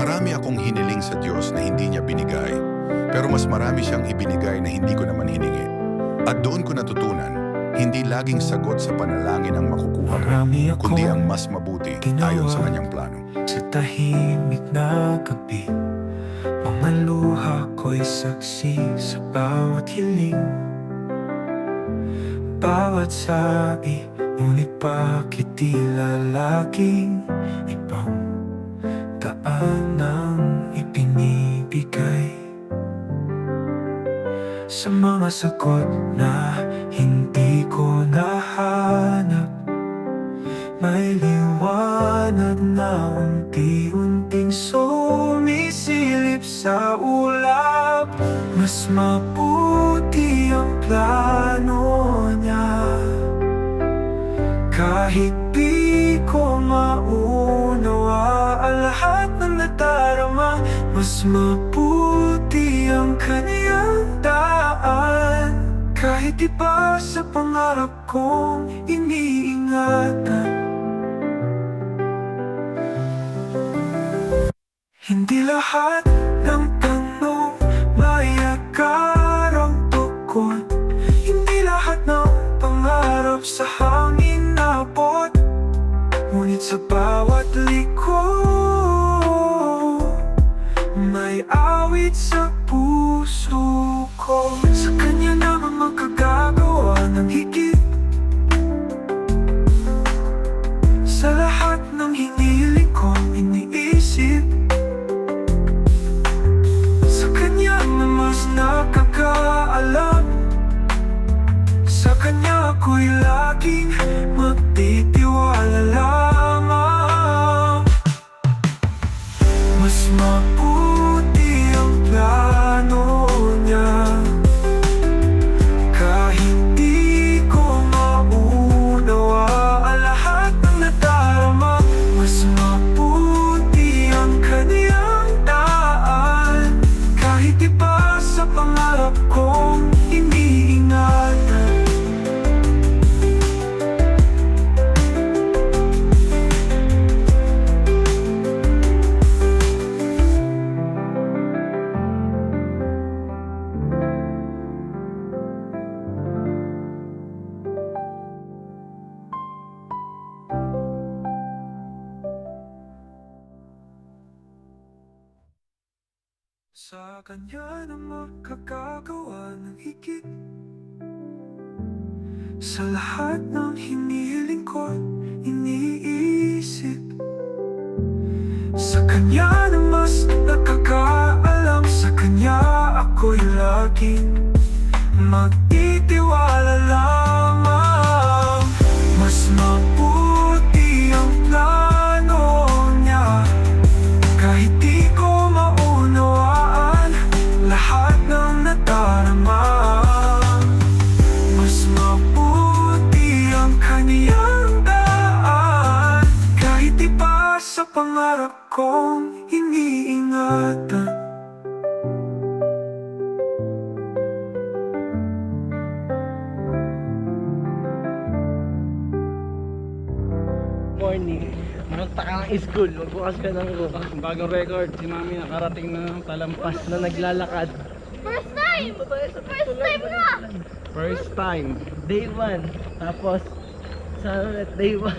Marami akong hiniling sa Diyos na hindi niya binigay, pero mas marami siyang ibinigay na hindi ko naman hiningi. At doon ko natutunan, hindi laging sagot sa panalangin ang makukuha ko, kundi ang mas mabuti ayon sa kanyang plano. Sa tahimik na gabi, mga luha ko'y saksi sa bawat hiling, bawat sabi, ngunit bakit tila laging ibang daan ang ipinibigay? Sa mga sagot na hindi ko nahanap, may liwanag na unti-unting sumisilip sa ulap. Mas mabuti ang plano niya, kahit di ko maunawa ang lahat ng nadarama. Mas mabuti ang kaniyang daan, kahit di pa sa pangarap kong iniingatan. Hindi lahat ng tanong may akar ang tugon, hindi lahat ng pangarap sa hangin naabot. Ngunit sa bawat liko, may awit sa puso ko. Sa kanya naman magkagagawa ng higit sa lahat ng hinihiling kong iniisip. Sa kanya na mas nakakaalam, sa kanya ako'y laging magtitiwala lamang. Mas mabuti ang plano niya, kahit di ko maunawa ang lahat ng nadarama. Mas mabuti ang kaniyang daan, kahit di pa sa pangarap kong iniingatan. Sa kanya na makakagawa ng higit sa lahat ng hinihiling ko't iniisip. Sa kanya na mas nakakaalam, sa kanya ako'y laging magtitiwala lamang. Mas mabuti ang plano niya, kahit di ko maunawaan lahat ng nadarama. Mas mabuti ang kaniyang daan, kahit di pa sa pangarap kong iniingatan. Morning, manunta ka ng school, magbukas ka ng room. Bagong record, si Mami nakarating na ng Talampas. Na naglalakad. First time! First time na! First time. Day 1. Tapos, sa ulit, day 1.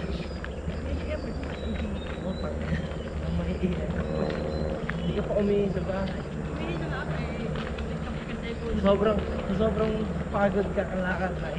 Hindi ka pa umihi sa bahay. Sobrang pagod ka kalakad na